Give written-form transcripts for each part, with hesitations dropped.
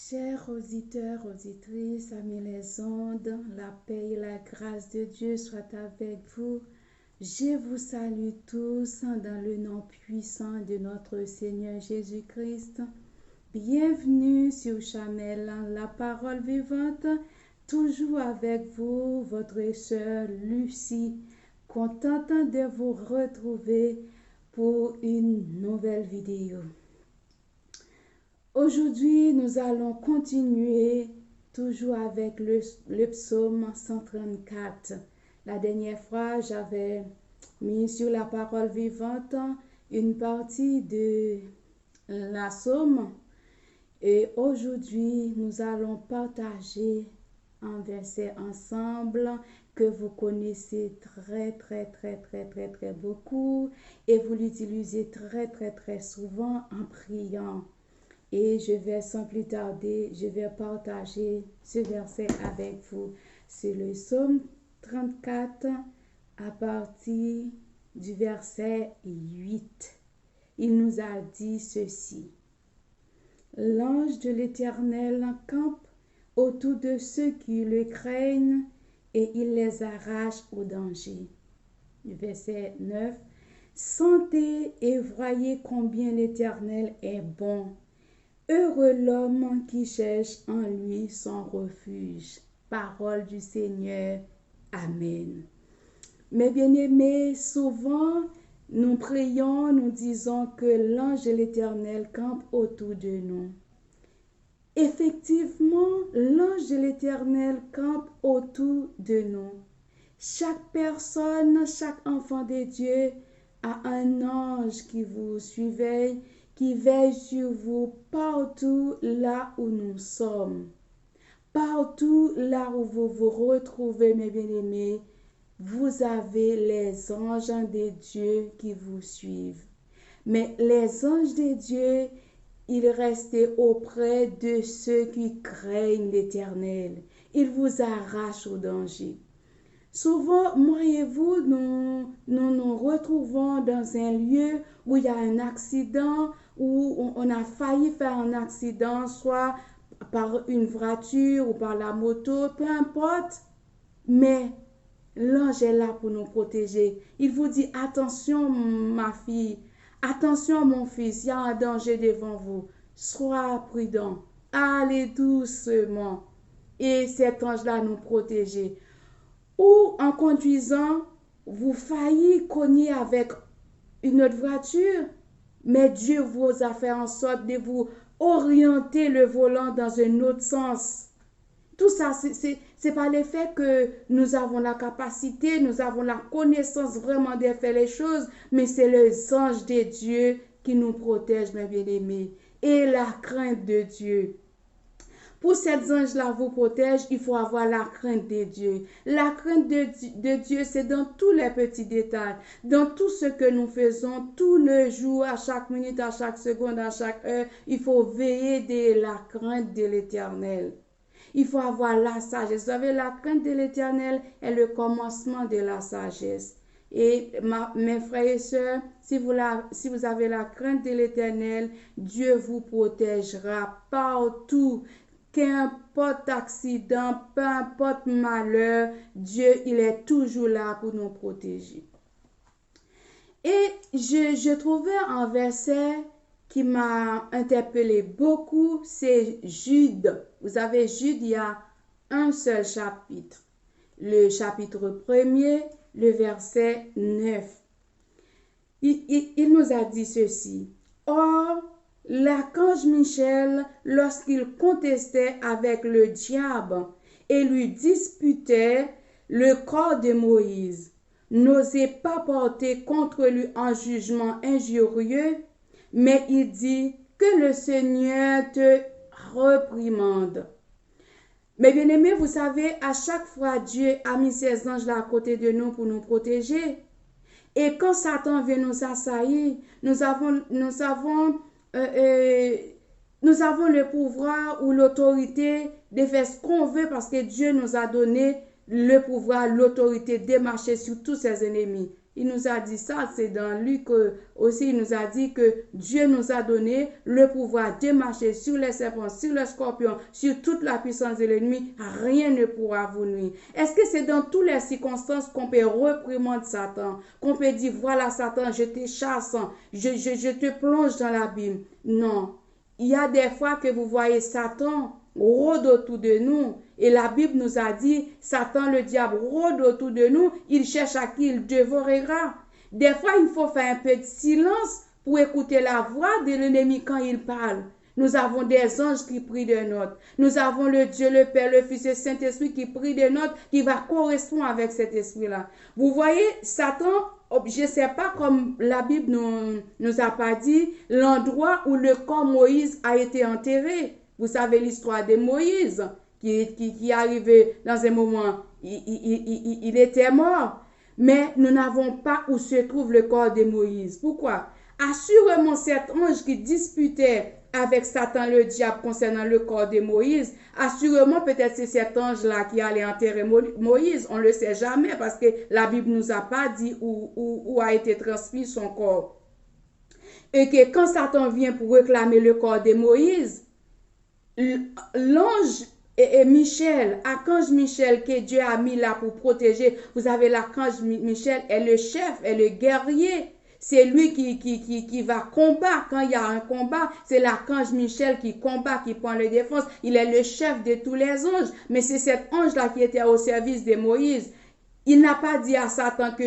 Chers auditeurs, auditrices, amis les ondes, la paix et la grâce de Dieu soient avec vous. Je vous salue tous dans le nom puissant de notre Seigneur Jésus-Christ. Bienvenue sur Chanel, la parole vivante, toujours avec vous, votre sœur Lucie, contente de vous retrouver pour une nouvelle vidéo. Aujourd'hui, nous allons continuer toujours avec le psaume 134. La dernière fois, j'avais mis sur la parole vivante une partie de la psaume. Et aujourd'hui, nous allons partager un verset ensemble que vous connaissez très beaucoup et vous l'utilisez très souvent en priant. Et je vais sans plus tarder, je vais partager ce verset avec vous. C'est le psaume 34 à partir du verset 8. Il nous a dit ceci. L'ange de l'Éternel campe autour de ceux qui le craignent et il les arrache au danger. Verset 9. Sentez et voyez combien l'Éternel est bon. Heureux l'homme qui cherche en lui son refuge. Parole du Seigneur. Amen. Mes bien-aimés, souvent nous prions, nous disons que l'ange de l'Éternel campe autour de nous. Effectivement, l'ange de l'Éternel campe autour de nous. Chaque personne, chaque enfant de Dieu a un ange qui vous surveille, qui veille sur vous partout là où nous sommes. Partout là où vous vous retrouvez, mes bien-aimés, vous avez les anges de Dieu qui vous suivent. Mais les anges de Dieu, ils restent auprès de ceux qui craignent l'Éternel. Ils vous arrachent au danger. Souvent, moi et vous, nous retrouvons dans un lieu où il y a un accident, où on a failli faire un accident, soit par une voiture ou par la moto, peu importe. Mais l'ange est là pour nous protéger. Il vous dit, attention ma fille, attention mon fils, il y a un danger devant vous. Sois prudent, allez doucement. Et cet ange-là nous protéger. Ou en conduisant, vous failliez cogner avec une autre voiture, mais Dieu vous a fait en sorte de vous orienter le volant dans un autre sens. Tout ça, c'est pas le fait que nous avons la capacité, nous avons la connaissance vraiment de faire les choses, mais c'est les anges de Dieu qui nous protègent, mes bien-aimés, et la crainte de Dieu. Pour ces anges-là vous protègent, il faut avoir la crainte de Dieu. La crainte de Dieu, c'est dans tous les petits détails, dans tout ce que nous faisons tout le jour, à chaque minute, à chaque seconde, à chaque heure. Il faut veiller de la crainte de l'Éternel. Il faut avoir la sagesse. Vous savez, la crainte de l'Éternel est le commencement de la sagesse. Et mes frères et sœurs, si vous avez la crainte de l'Éternel, Dieu vous protégera partout. Qu'importe accident, peu importe malheur, Dieu, il est toujours là pour nous protéger. Et je trouvais un verset qui m'a interpellé beaucoup, c'est Jude. Vous savez, Jude, il y a un seul chapitre. Le chapitre 1er, le verset 9. Il nous a dit ceci. Or, l'archange Michel, lorsqu'il contestait avec le diable et lui disputait le corps de Moïse, n'osait pas porter contre lui un jugement injurieux, mais il dit que le Seigneur te reprimande. Mais bien aimés, vous savez, à chaque fois, Dieu a mis ses anges là à côté de nous pour nous protéger. Et quand Satan vient nous assaillir, nous avons le pouvoir ou l'autorité de faire ce qu'on veut parce que Dieu nous a donné le pouvoir, l'autorité de marcher sur tous ses ennemis. Il nous a dit ça, c'est dans Luc aussi, il nous a dit que Dieu nous a donné le pouvoir de marcher sur les serpents, sur les scorpions, sur toute la puissance de l'ennemi. Rien ne pourra vous nuire. Est-ce que c'est dans toutes les circonstances qu'on peut reprimander Satan, qu'on peut dire, voilà Satan, je te chasse, je te plonge dans l'abîme? Non. Il y a des fois que vous voyez Satan rôde autour de nous. Et la Bible nous a dit, Satan, le diable, rôde autour de nous. Il cherche à qui il dévorera. Des fois, il faut faire un peu de silence pour écouter la voix de l'ennemi quand il parle. Nous avons des anges qui prient de notre. Nous avons le Dieu, le Père, le Fils et le Saint-Esprit qui prie de notre, qui va correspondre avec cet esprit-là. Vous voyez, Satan, je ne sais pas, comme la Bible nous a pas dit, l'endroit où le corps Moïse a été enterré. Vous savez l'histoire de Moïse, qui est arrivé dans un moment, il était mort. Mais nous n'avons pas où se trouve le corps de Moïse. Pourquoi? Assurément, cet ange qui disputait avec Satan le diable concernant le corps de Moïse, assurément peut-être c'est cet ange-là qui allait enterrer Moïse, on ne le sait jamais parce que la Bible ne nous a pas dit où a été transmis son corps. Et que quand Satan vient pour réclamer le corps de Moïse, l'ange et Michel, archange Michel que Dieu a mis là pour protéger, vous avez l'archange Michel est le chef, est le guerrier. C'est lui qui va combattre. Quand il y a un combat, c'est l'archange Michel qui combat, qui prend la défense. Il est le chef de tous les anges. Mais c'est cet ange-là qui était au service de Moïse. Il n'a pas dit à Satan que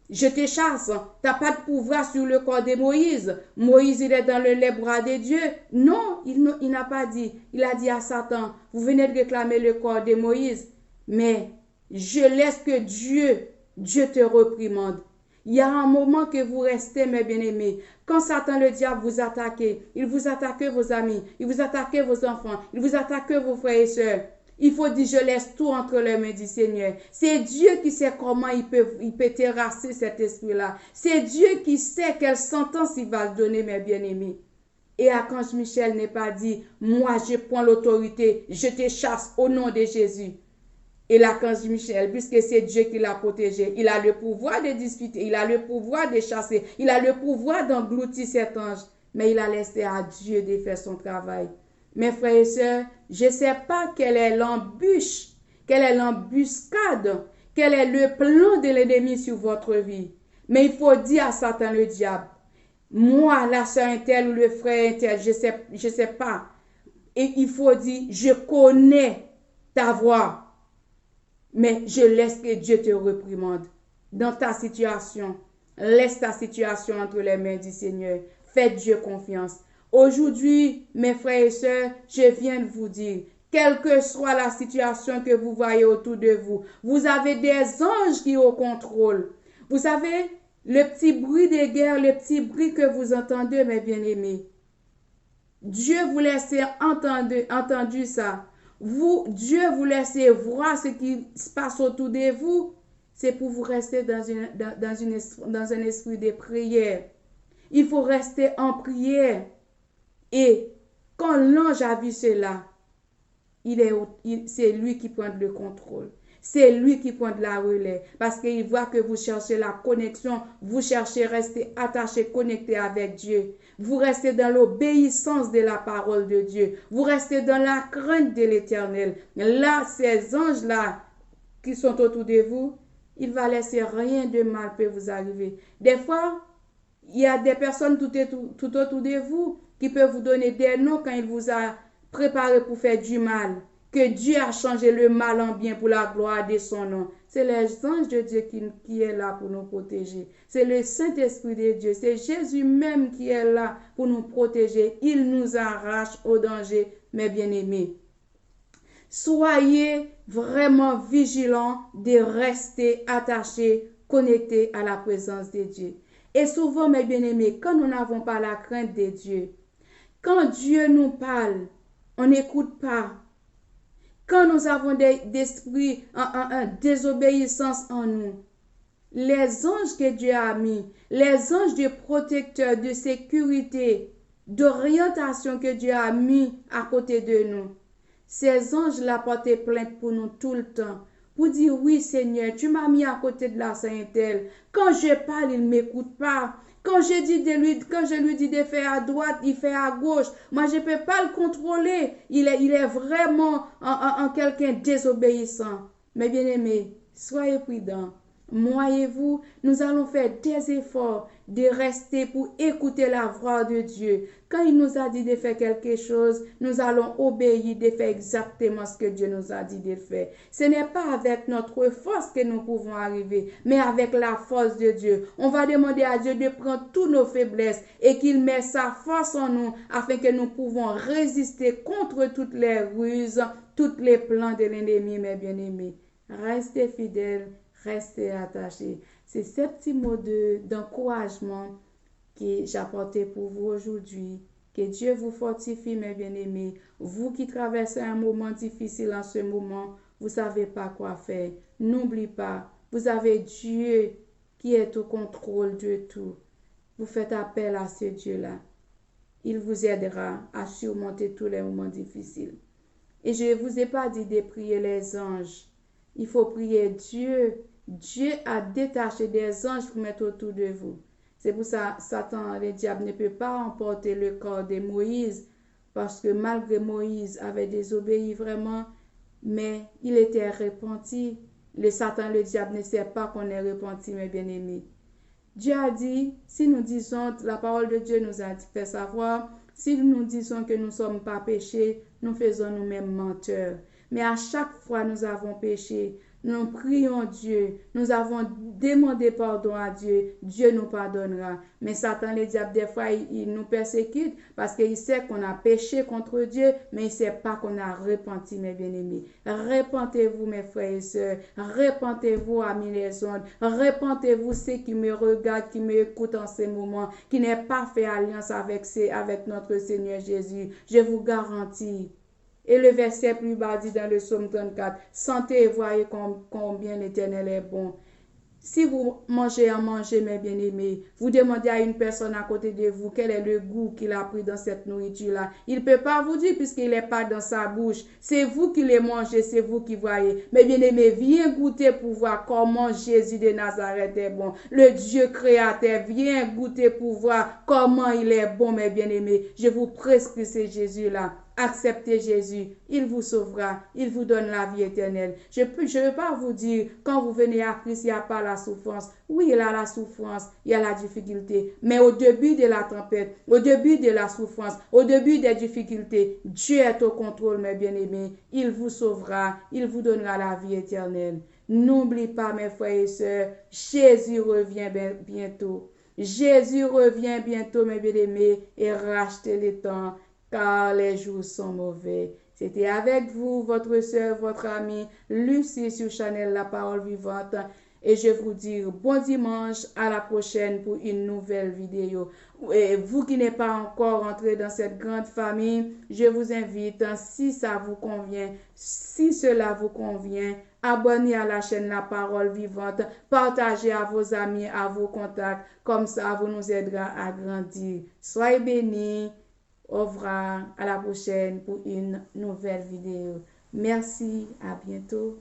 je te chasse. Tu n'as pas de pouvoir sur le corps de Moïse. Moïse, il est dans les bras de Dieu. Non, il n'a pas dit. Il a dit à Satan, vous venez de réclamer le corps de Moïse. Mais je laisse que Dieu te reprimande. Il y a un moment que vous restez, mes bien-aimés. Quand Satan, le diable, vous attaque, il vous attaque vos amis, il vous attaque vos enfants, il vous attaque vos frères et sœurs. Il faut dire, je laisse tout entre les mains du Seigneur. C'est Dieu qui sait comment il peut terrasser cet esprit-là. C'est Dieu qui sait quelle sentence il va donner, mes bien-aimés. Et archange Michel n'est pas dit, moi je prends l'autorité, je te chasse au nom de Jésus. Et l'archange Michel, puisque c'est Dieu qui l'a protégé, il a le pouvoir de disputer, il a le pouvoir de chasser, il a le pouvoir d'engloutir cet ange. Mais il a laissé à Dieu de faire son travail. Mes frères et sœurs, je ne sais pas quelle est l'embûche, quelle est l'embuscade, quel est le plan de l'ennemi sur votre vie. Mais il faut dire à Satan le diable, moi, la sœur Intel ou le frère Intel, je sais pas. Et il faut dire, je connais ta voix. Mais je laisse que Dieu te reprimande dans ta situation. Laisse ta situation entre les mains du Seigneur. Faites Dieu confiance. Aujourd'hui, mes frères et sœurs, je viens de vous dire, quelle que soit la situation que vous voyez autour de vous, vous avez des anges qui au contrôle. Vous savez, le petit bruit des guerres, le petit bruit que vous entendez, mes bien-aimés. Dieu vous laisse entendre ça. Dieu vous laisse voir ce qui se passe autour de vous, c'est pour vous rester dans un esprit de prière. Il faut rester en prière. Et quand l'ange a vu cela, c'est lui qui prend le contrôle. C'est lui qui prend de la relais. Parce qu'il voit que vous cherchez la connexion. Vous cherchez à rester attaché, connecté avec Dieu. Vous restez dans l'obéissance de la parole de Dieu. Vous restez dans la crainte de l'Éternel. Là, ces anges-là qui sont autour de vous, il va laisser rien de mal peut vous arriver. Des fois, il y a des personnes tout autour de vous qui peuvent vous donner des noms quand il vous a préparé pour faire du mal. Que Dieu a changé le mal en bien pour la gloire de son nom. C'est les anges de Dieu qui est là pour nous protéger. C'est le Saint-Esprit de Dieu. C'est Jésus même qui est là pour nous protéger. Il nous arrache au danger, mes bien-aimés. Soyez vraiment vigilants de rester attachés, connectés à la présence de Dieu. Et souvent, mes bien-aimés, quand nous n'avons pas la crainte de Dieu, quand Dieu nous parle, on n'écoute pas. Quand nous avons d'esprit, désobéissance en nous, les anges que Dieu a mis, les anges de protecteur, de sécurité, d'orientation que Dieu a mis à côté de nous, ces anges-là portent plainte pour nous tout le temps, pour dire oui Seigneur, tu m'as mis à côté de la sainte-elle. Quand je parle, il ne m'écoute pas. Quand je lui dis de faire à droite, il fait à gauche. Moi, je ne peux pas le contrôler. Il est vraiment en quelqu'un désobéissant. Mais bien aimé, soyez prudents. Moi et vous, nous allons faire des efforts de rester pour écouter la voix de Dieu. Quand il nous a dit de faire quelque chose, nous allons obéir de faire exactement ce que Dieu nous a dit de faire. Ce n'est pas avec notre force que nous pouvons arriver, mais avec la force de Dieu. On va demander à Dieu de prendre toutes nos faiblesses et qu'il met sa force en nous afin que nous pouvons résister contre toutes les ruses, tous les plans de l'ennemi, mes bien-aimés. Restez fidèles. Restez attachés. C'est ces petits mots d'encouragement que j'apportais pour vous aujourd'hui. Que Dieu vous fortifie, mes bien-aimés. Vous qui traversez un moment difficile en ce moment, vous ne savez pas quoi faire. N'oubliez pas, vous avez Dieu qui est au contrôle de tout. Vous faites appel à ce Dieu-là. Il vous aidera à surmonter tous les moments difficiles. Et je ne vous ai pas dit de prier les anges. Il faut prier Dieu. Dieu a détaché des anges pour mettre autour de vous. C'est pour ça que Satan, le diable, ne peut pas emporter le corps de Moïse, parce que malgré Moïse avait désobéi vraiment, mais il était repenti. Le Satan, le diable, ne sait pas qu'on est repenti, mes bien-aimés. Dieu a dit, si nous disons, la parole de Dieu nous a fait savoir, si nous disons que nous ne sommes pas péchés, nous faisons nous-mêmes menteurs. Mais à chaque fois nous avons péché, nous prions Dieu, nous avons demandé pardon à Dieu, Dieu nous pardonnera. Mais Satan, le diable, des fois, il nous persécute parce qu'il sait qu'on a péché contre Dieu, mais il ne sait pas qu'on a repenti, mes bien-aimés. Repentez-vous, mes frères et sœurs. Repentez-vous, amis les ondes. Repentez-vous, ceux qui me regardent, qui m'écoutent en ces moments, qui n'ont pas fait alliance avec notre Seigneur Jésus. Je vous garantis. Et le verset plus bas dit dans le psaume 34, « Sentez et voyez combien l'Éternel est bon. » Si vous mangez à manger, mes bien-aimés, vous demandez à une personne à côté de vous quel est le goût qu'il a pris dans cette nourriture-là. Il ne peut pas vous dire puisqu'il n'est pas dans sa bouche. C'est vous qui le mangez, c'est vous qui voyez. Mes bien-aimés, viens goûter pour voir comment Jésus de Nazareth est bon. Le Dieu créateur, viens goûter pour voir comment il est bon, mes bien-aimés. Je vous prescris ce Jésus-là. Acceptez Jésus, il vous sauvera, il vous donne la vie éternelle. Je ne veux pas vous dire, quand vous venez à Christ, il n'y a pas la souffrance. Oui, il y a la souffrance, il y a la difficulté. Mais au début de la tempête, au début de la souffrance, au début des difficultés, Dieu est au contrôle, mes bien-aimés. Il vous sauvera, il vous donnera la vie éternelle. N'oubliez pas, mes frères et sœurs, Jésus revient bientôt. Jésus revient bientôt, mes bien-aimés, et rachetez les temps, car les jours sont mauvais. C'était avec vous, votre sœur, votre amie, Lucie sur Chanel La Parole Vivante. Et je vous dis bon dimanche, à la prochaine pour une nouvelle vidéo. Et vous qui n'êtes pas encore entré dans cette grande famille, je vous invite, si ça vous convient, si cela vous convient, abonnez à la chaîne La Parole Vivante, partagez à vos amis, à vos contacts, comme ça vous nous aidera à grandir. Soyez bénis. Au revoir, à la prochaine pour une nouvelle vidéo. Merci, à bientôt.